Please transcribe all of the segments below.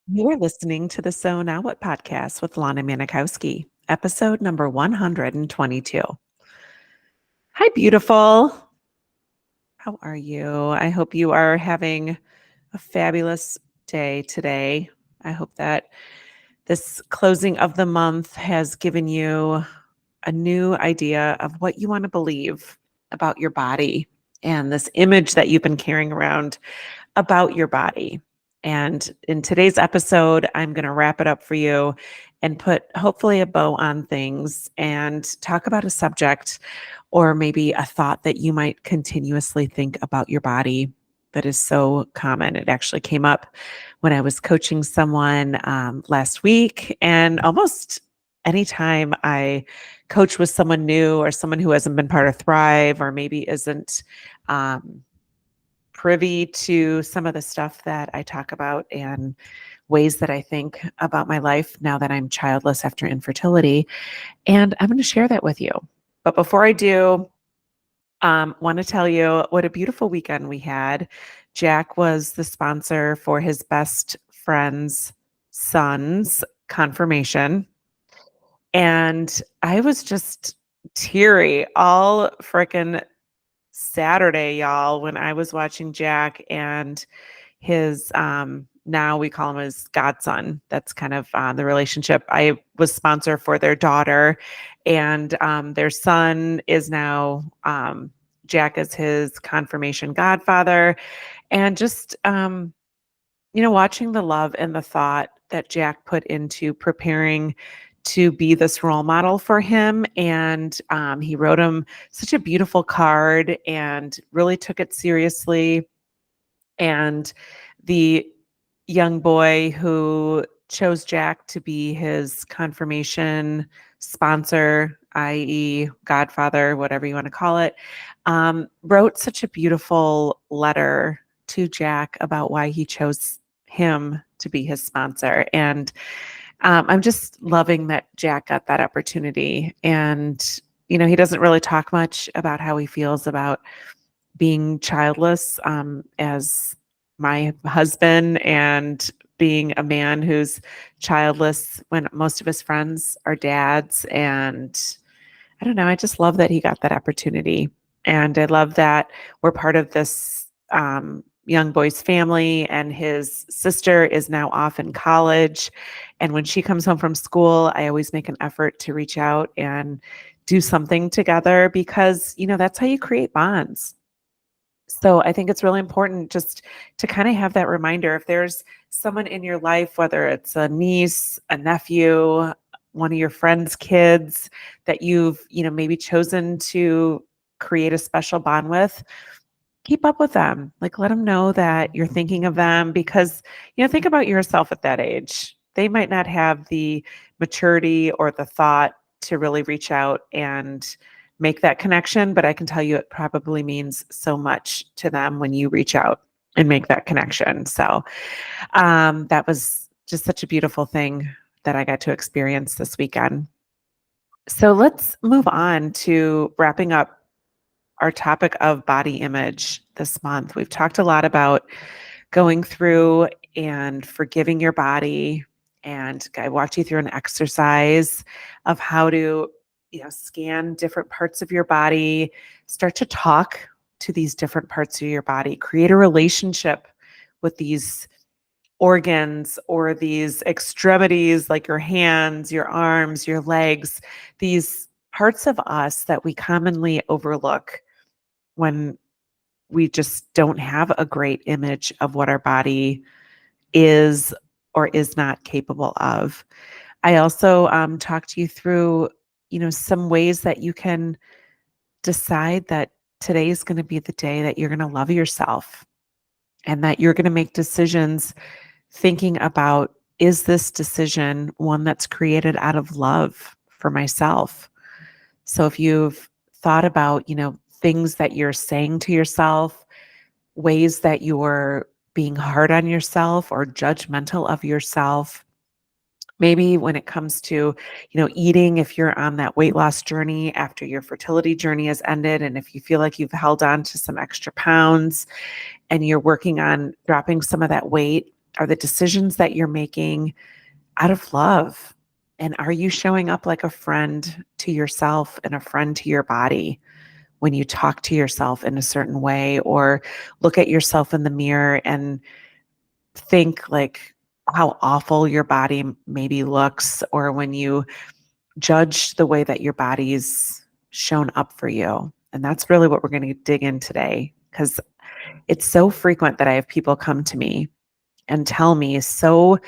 You are listening to the So Now What podcast with Lana Manikowski, episode number 122. Hi, beautiful. How are you? I hope you are having a fabulous day today. I hope that this closing of the month has given you a new idea of what you want to believe about your body and this image that you've been carrying around about your body. And in today's episode, I'm going to wrap it up for you and put hopefully a bow on things and talk about a subject or maybe a thought that you might continuously think about your body that is so common. It actually came up when I was coaching someone last week, and almost anytime I coach with someone new or someone who hasn't been part of Thrive or maybe isn't privy to some of the stuff that I talk about and ways that I think about my life now that I'm childless after infertility. And I'm going to share that with you. But before I do, want to tell you what a beautiful weekend we had. Jack was the sponsor for his best friend's son's confirmation. And I was just teary all freaking Saturday, y'all, when I was watching Jack and his now we call him his godson. That's kind of the relationship. I was sponsor for their daughter, and their son is now Jack is his confirmation godfather. And just watching the love and the thought that Jack put into preparing to be this role model for him. And he wrote him such a beautiful card and really took it seriously. And the young boy who chose Jack to be his confirmation sponsor, i.e., godfather, whatever you want to call it, wrote such a beautiful letter to Jack about why he chose him to be his sponsor. And I'm just loving that Jack got that opportunity. And, he doesn't really talk much about how he feels about being childless as my husband and being a man who's childless when most of his friends are dads. And I don't know, I just love that he got that opportunity. And I love that we're part of this young boy's family, and his sister is now off in college. And when she comes home from school, I always make an effort to reach out and do something together because, that's how you create bonds. So I think it's really important just to kind of have that reminder. If there's someone in your life, whether it's a niece, a nephew, one of your friends' kids that you've, maybe chosen to create a special bond with, keep up with them. Like, let them know that you're thinking of them because, think about yourself at that age. They might not have the maturity or the thought to really reach out and make that connection, but I can tell you it probably means so much to them when you reach out and make that connection. So that was just such a beautiful thing that I got to experience this weekend. So let's move on to wrapping up our topic of body image this month. We've talked a lot about going through and forgiving your body. And I walked you through an exercise of how to, scan different parts of your body, start to talk to these different parts of your body, create a relationship with these organs or these extremities like your hands, your arms, your legs, these parts of us that we commonly overlook when we just don't have a great image of what our body is or is not capable of. I also talked you through, some ways that you can decide that today is going to be the day that you're going to love yourself and that you're going to make decisions thinking about, is this decision one that's created out of love for myself? So if you've thought about, things that you're saying to yourself, ways that you're being hard on yourself or judgmental of yourself, maybe when it comes to, eating, if you're on that weight loss journey after your fertility journey has ended, and if you feel like you've held on to some extra pounds and you're working on dropping some of that weight, Are the decisions that you're making out of love? And are you showing up like a friend to yourself and a friend to your body when you talk to yourself in a certain way, or look at yourself in the mirror and think like how awful your body maybe looks, or when you judge the way that your body's shown up for you? And that's really what we're going to dig in today, because it's so frequent that I have people come to me and tell me so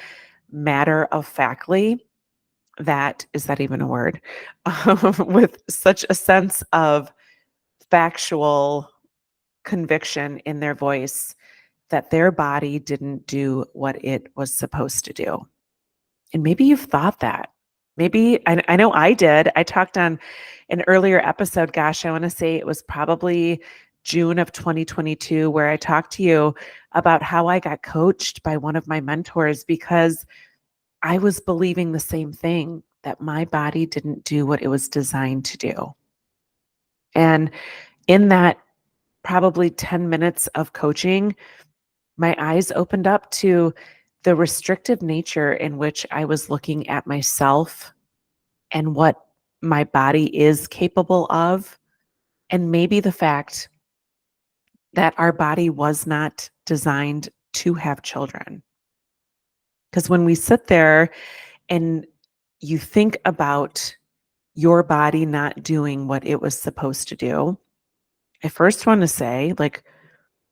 matter of factly, that is that even a word? With such a sense of factual conviction in their voice, that their body didn't do what it was supposed to do. And maybe you've thought that. Maybe I know I did. I talked on an earlier episode, gosh, I want to say it was probably June of 2022, where I talked to you about how I got coached by one of my mentors because I was believing the same thing, that my body didn't do what it was designed to do. And in that probably 10 minutes of coaching, my eyes opened up to the restrictive nature in which I was looking at myself and what my body is capable of. And maybe the fact that our body was not designed to have children. Because when we sit there and you think about your body not doing what it was supposed to do, I first want to say, like,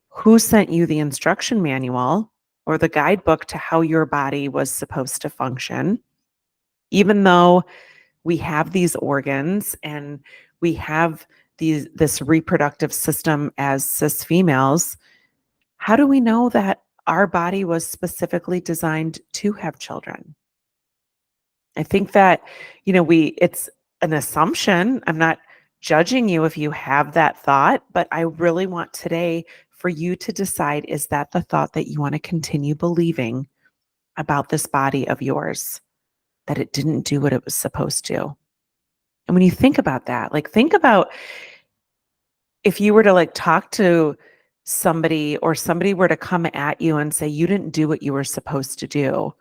who sent you the instruction manual or the guidebook to how your body was supposed to function? Even though we have these organs and we have this reproductive system as cis females, how do we know that our body was specifically designed to have children? I think that, it's an assumption. I'm not judging you if you have that thought, but I really want today for you to decide, is that the thought that you want to continue believing about this body of yours, that it didn't do what it was supposed to? And when you think about that, like, think about if you were to like talk to somebody, or somebody were to come at you and say you didn't do what you were supposed to do.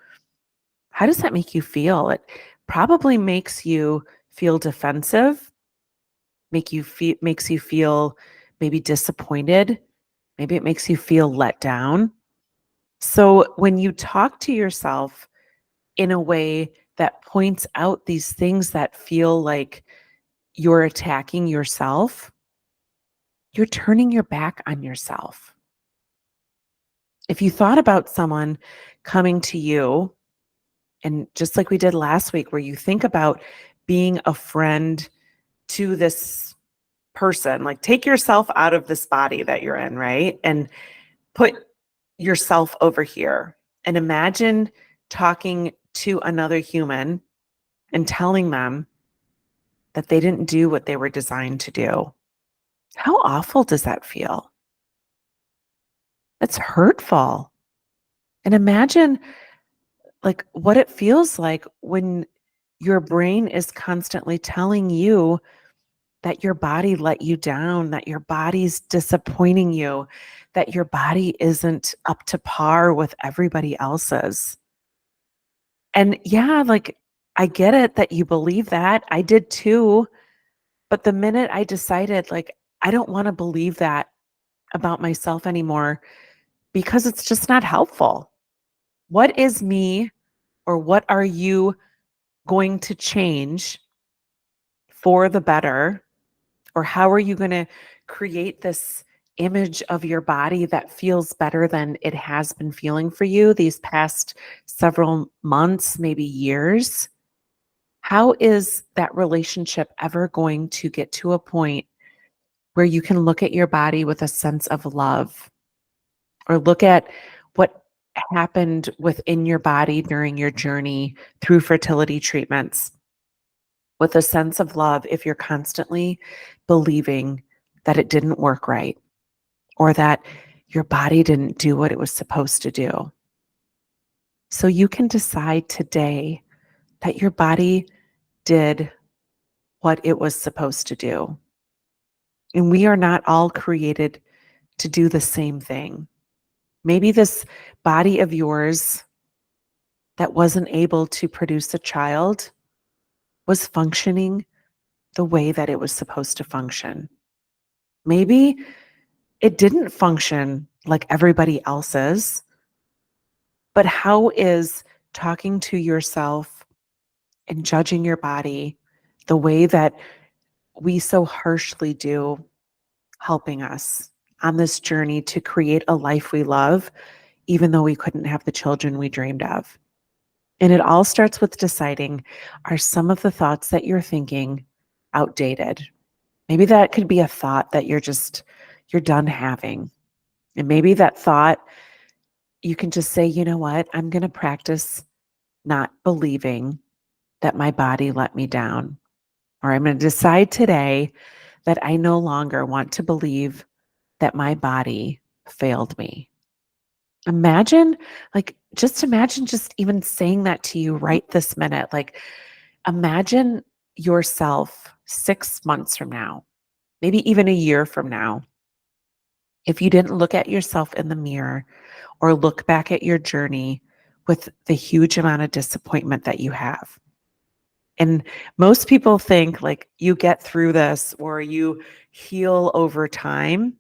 How does that make you feel? It probably makes you feel defensive, makes you feel maybe disappointed, maybe it makes you feel let down. So when you talk to yourself in a way that points out these things that feel like you're attacking yourself, you're turning your back on yourself. If you thought about someone coming to you, and just like we did last week, where you think about being a friend to this person, like, take yourself out of this body that you're in, right? And put yourself over here and imagine talking to another human and telling them that they didn't do what they were designed to do. How awful does that feel? That's hurtful. And imagine like what it feels like when your brain is constantly telling you that your body let you down, that your body's disappointing you, that your body isn't up to par with everybody else's. And yeah, like, I get it that you believe that. I did too. But the minute I decided, like, I don't want to believe that about myself anymore, because it's just not helpful. What is me, or what are you going to change for the better? Or how are you going to create this image of your body that feels better than it has been feeling for you these past several months, maybe years? How is that relationship ever going to get to a point where you can look at your body with a sense of love, or look at what happened within your body during your journey through fertility treatments with a sense of love, if you're constantly believing that it didn't work right, or that your body didn't do what it was supposed to do? So you can decide today that your body did what it was supposed to do. And we are not all created to do the same thing. Maybe this body of yours that wasn't able to produce a child was functioning the way that it was supposed to function. Maybe it didn't function like everybody else's, but how is talking to yourself and judging your body the way that we so harshly do helping us on this journey to create a life we love, even though we couldn't have the children we dreamed of? And it all starts with deciding, are some of the thoughts that you're thinking outdated? Maybe that could be a thought that you're done having. And maybe that thought, you can just say, you know what? I'm going to practice not believing that my body let me down. Or I'm going to decide today that I no longer want to believe that my body failed me. Imagine, just imagine just even saying that to you right this minute. Like, imagine yourself 6 months from now, maybe even a year from now. If you didn't look at yourself in the mirror or look back at your journey with the huge amount of disappointment that you have. And most people think like you get through this or you heal over time.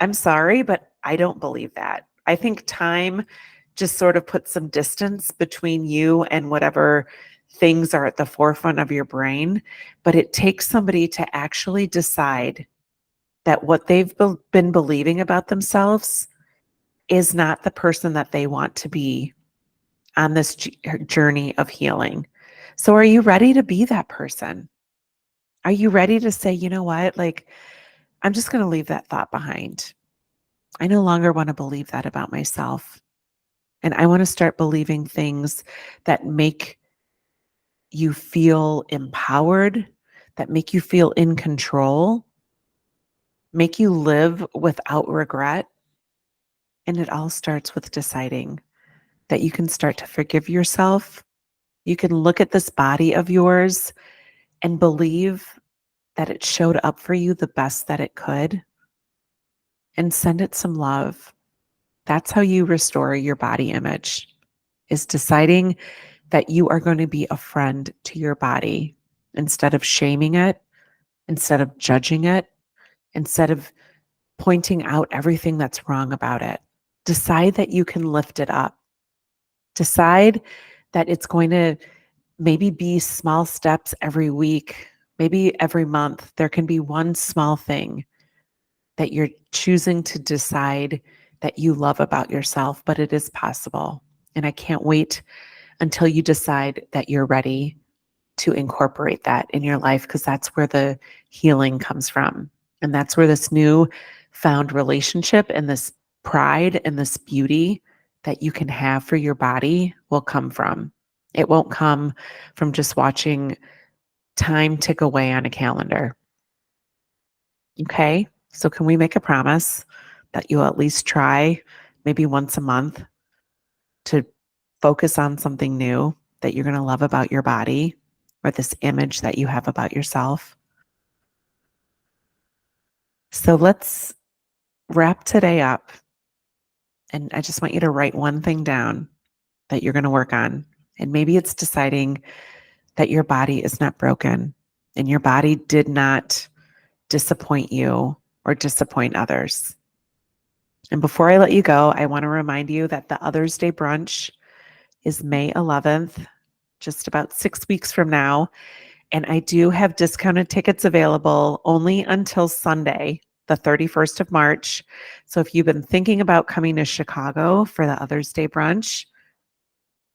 I'm sorry, but I don't believe that. I think time just sort of puts some distance between you and whatever things are at the forefront of your brain. But it takes somebody to actually decide that what they've been believing about themselves is not the person that they want to be on this journey of healing. So are you ready to be that person? Are you ready to say, you know what? Like, I'm just going to leave that thought behind. I no longer want to believe that about myself. And I want to start believing things that make you feel empowered, that make you feel in control, make you live without regret. And it all starts with deciding that you can start to forgive yourself. You can look at this body of yours and believe that it showed up for you the best that it could and send it some love. That's how you restore your body image, is deciding that you are going to be a friend to your body instead of shaming it, instead of judging it, instead of pointing out everything that's wrong about it. Decide that you can lift it up. Decide that it's going to maybe be small steps every week, maybe every month. There can be one small thing that you're choosing to decide that you love about yourself, but it is possible. And I can't wait until you decide that you're ready to incorporate that in your life, because that's where the healing comes from. And that's where this new found relationship and this pride and this beauty that you can have for your body will come from. It won't come from just watching time tick away on a calendar. Okay? So can we make a promise that you'll at least try maybe once a month to focus on something new that you're going to love about your body or this image that you have about yourself? So let's wrap today up. And I just want you to write one thing down that you're going to work on. And maybe it's deciding that your body is not broken and your body did not disappoint you or disappoint others. And before I let you go, I want to remind you that the Others Day brunch is May 11th, just about 6 weeks from now. And I do have discounted tickets available only until Sunday, the 31st of March. So if you've been thinking about coming to Chicago for the Others Day brunch,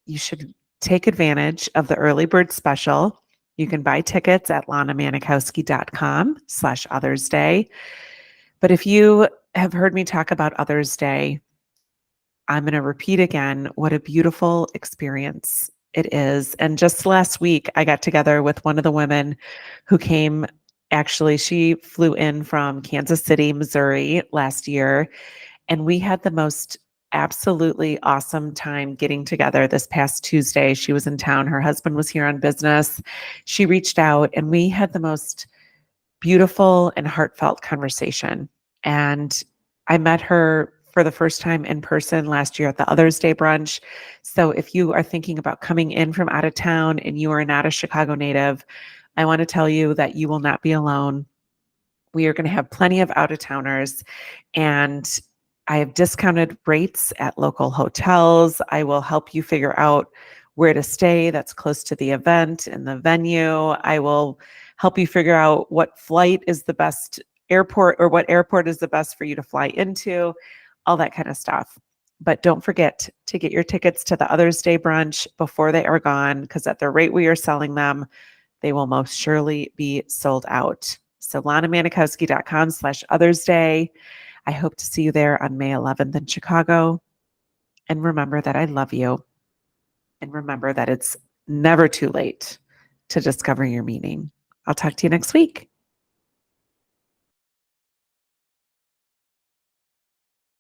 you should take advantage of the early bird special. You can buy tickets at lanamanikowski.com/Others Day. But if you have heard me talk about Others Day, I'm going to repeat again what a beautiful experience it is. And just last week, I got together with one of the women who came. Actually, she flew in from Kansas City, Missouri last year, and we had the most absolutely awesome time getting together this past Tuesday. She was in town. Her husband was here on business. She reached out, and we had the most beautiful and heartfelt conversation. And I met her for the first time in person last year at the Others Day brunch. So if you are thinking about coming in from out of town and you are not a Chicago native, I want to tell you that you will not be alone. We are going to have plenty of out of towners, and I have discounted rates at local hotels. I will help you figure out where to stay that's close to the event and the venue. I will help you figure out what flight is the best airport, or what airport is the best for you to fly into, all that kind of stuff. But don't forget to get your tickets to the Others Day brunch before they are gone, because at the rate we are selling them, they will most surely be sold out. So lanamanikowski.com/Others Day. I hope to see you there on May 11th in Chicago. And remember that I love you. And remember that it's never too late to discover your meaning. I'll talk to you next week.